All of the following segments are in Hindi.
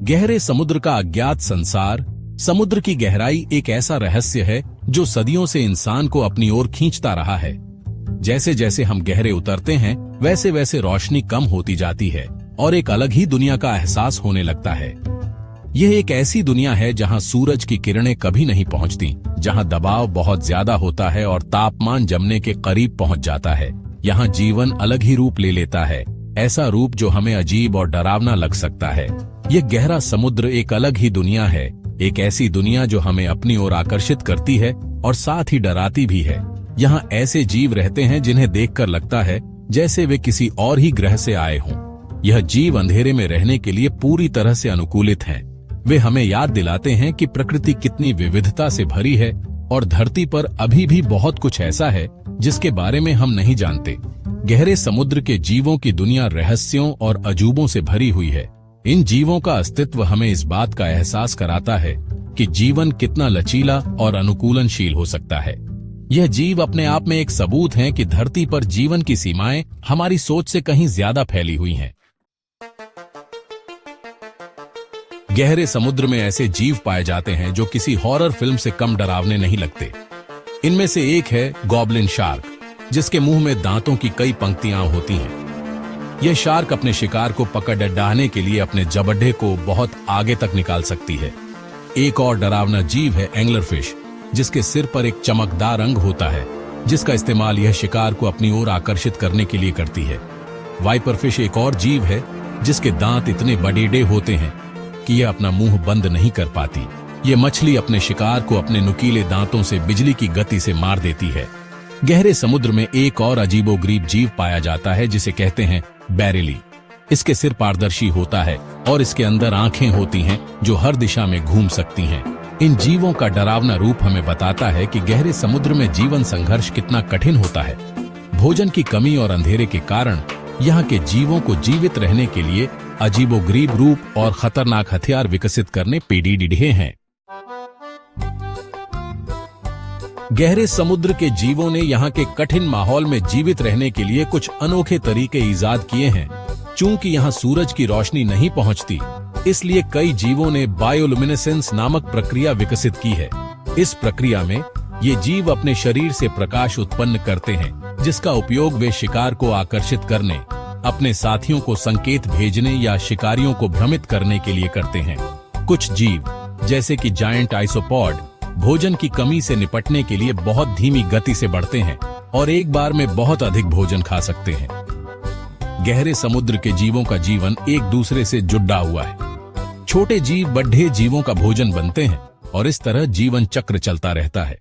गहरे समुद्र का अज्ञात संसार। समुद्र की गहराई एक ऐसा रहस्य है जो सदियों से इंसान को अपनी ओर खींचता रहा है। जैसे जैसे हम गहरे उतरते हैं वैसे वैसे रोशनी कम होती जाती है और एक अलग ही दुनिया का एहसास होने लगता है। यह एक ऐसी दुनिया है जहां सूरज की किरणें कभी नहीं पहुंचती, जहां दबाव बहुत ज्यादा होता है और तापमान जमने के करीब पहुंच जाता है। यहाँ जीवन अलग ही रूप ले लेता है, ऐसा रूप जो हमें अजीब और डरावना लग सकता है। यह गहरा समुद्र एक अलग ही दुनिया है, एक ऐसी दुनिया जो हमें अपनी ओर आकर्षित करती है और साथ ही डराती भी है। यहाँ ऐसे जीव रहते हैं जिन्हें देखकर लगता है जैसे वे किसी और ही ग्रह से आए हों। यह जीव अंधेरे में रहने के लिए पूरी तरह से अनुकूलित हैं। वे हमें याद दिलाते हैं कि प्रकृति कितनी विविधता से भरी है और धरती पर अभी भी बहुत कुछ ऐसा है जिसके बारे में हम नहीं जानते। गहरे समुद्र के जीवों की दुनिया रहस्यों और अजूबों से भरी हुई है। इन जीवों का अस्तित्व हमें इस बात का एहसास कराता है कि जीवन कितना लचीला और अनुकूलनशील हो सकता है। यह जीव अपने आप में एक सबूत हैं कि धरती पर जीवन की सीमाएं हमारी सोच से कहीं ज्यादा फैली हुई हैं। गहरे समुद्र में ऐसे जीव पाए जाते हैं जो किसी हॉरर फिल्म से कम डरावने नहीं लगते। इनमें से एक है गॉब्लिन शार्क, जिसके मुंह में दांतों की कई पंक्तियां होती हैं। यह शार्क अपने शिकार को पकड़ डालने के लिए अपने जबड्डे को बहुत आगे तक निकाल सकती है। एक और डरावना जीव है एंगलर फिश, जिसके सिर पर एक चमकदार अंग होता है, जिसका इस्तेमाल यह शिकार को अपनी ओर आकर्षित करने के लिए करती है। वाइपर फिश एक और जीव है जिसके दांत इतने बड़े होते हैं कि यह अपना मुंह बंद नहीं कर पाती। ये मछली अपने शिकार को अपने नुकीले दांतों से बिजली की गति से मार देती है। गहरे समुद्र में एक और अजीबोगरीब जीव पाया जाता है जिसे कहते हैं बैरेली। इसके सिर पारदर्शी होता है और इसके अंदर आंखें होती हैं जो हर दिशा में घूम सकती हैं। इन जीवों का डरावना रूप हमें बताता है कि गहरे समुद्र में जीवन संघर्ष कितना कठिन होता है। भोजन की कमी और अंधेरे के कारण यहाँ के जीवों को जीवित रहने के लिए अजीबोगरीब रूप और खतरनाक हथियार विकसित करने पीढ़ी हैं। गहरे समुद्र के जीवों ने यहाँ के कठिन माहौल में जीवित रहने के लिए कुछ अनोखे तरीके ईजाद किए हैं। चूंकि यहाँ सूरज की रोशनी नहीं पहुँचती, इसलिए कई जीवों ने बायोलुमिनेसेंस नामक प्रक्रिया विकसित की है। इस प्रक्रिया में ये जीव अपने शरीर से प्रकाश उत्पन्न करते हैं, जिसका उपयोग वे शिकार को आकर्षित करने, अपने साथियों को संकेत भेजने या शिकारियों को भ्रमित करने के लिए करते हैं। कुछ जीव जैसे कि जायंट आइसोपॉड भोजन की कमी से निपटने के लिए बहुत धीमी गति से बढ़ते हैं और एक बार में बहुत अधिक भोजन खा सकते हैं। गहरे समुद्र के जीवों का जीवन एक दूसरे से जुड़ा हुआ है। छोटे जीव बड़े जीवों का भोजन बनते हैं और इस तरह जीवन चक्र चलता रहता है।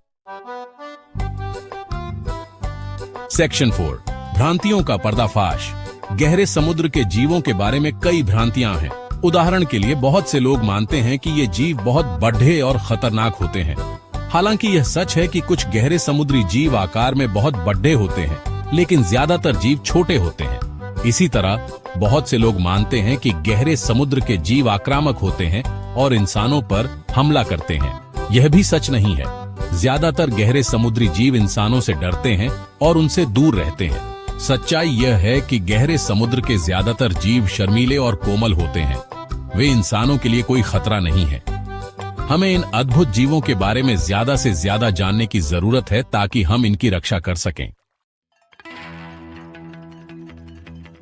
सेक्शन 4, भ्रांतियों का पर्दाफाश। गहरे समुद्र के जीवों के बारे में कई भ्रांतियां हैं। उदाहरण के लिए बहुत से लोग मानते हैं कि ये जीव बहुत बड़े और खतरनाक होते हैं। हालांकि यह सच है कि कुछ गहरे समुद्री जीव आकार में बहुत बड़े होते हैं, लेकिन ज्यादातर जीव छोटे होते हैं। इसी तरह बहुत से लोग मानते हैं कि गहरे समुद्र के जीव आक्रामक होते हैं और इंसानों पर हमला करते हैं। यह भी सच नहीं है। ज्यादातर गहरे समुद्री जीव इंसानों से डरते हैं और उनसे दूर रहते हैं। सच्चाई यह है कि गहरे समुद्र के ज्यादातर जीव शर्मीले और कोमल होते हैं। वे इंसानों के लिए कोई खतरा नहीं है। हमें इन अद्भुत जीवों के बारे में ज्यादा से ज्यादा जानने की जरूरत है ताकि हम इनकी रक्षा कर सकें।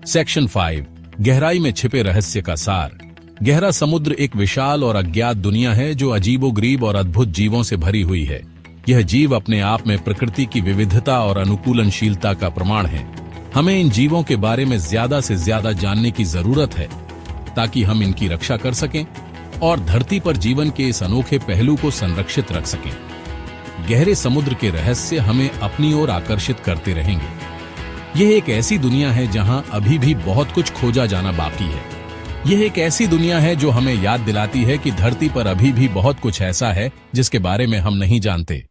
सेक्शन 5, गहराई में छिपे रहस्य का सार। गहरा समुद्र एक विशाल और अज्ञात दुनिया है जो अजीबोगरीब और अद्भुत जीवों से भरी हुई है। यह जीव अपने आप में प्रकृति की विविधता और अनुकूलनशीलता का प्रमाण है। हमें इन जीवों के बारे में ज्यादा से ज्यादा जानने की जरूरत है ताकि हम इनकी रक्षा कर सकें और धरती पर जीवन के इस अनोखे पहलू को संरक्षित रख सकें। गहरे समुद्र के रहस्य हमें अपनी ओर आकर्षित करते रहेंगे। यह एक ऐसी दुनिया है जहां अभी भी बहुत कुछ खोजा जाना बाकी है। यह एक ऐसी दुनिया है जो हमें याद दिलाती है कि धरती पर अभी भी बहुत कुछ ऐसा है जिसके बारे में हम नहीं जानते।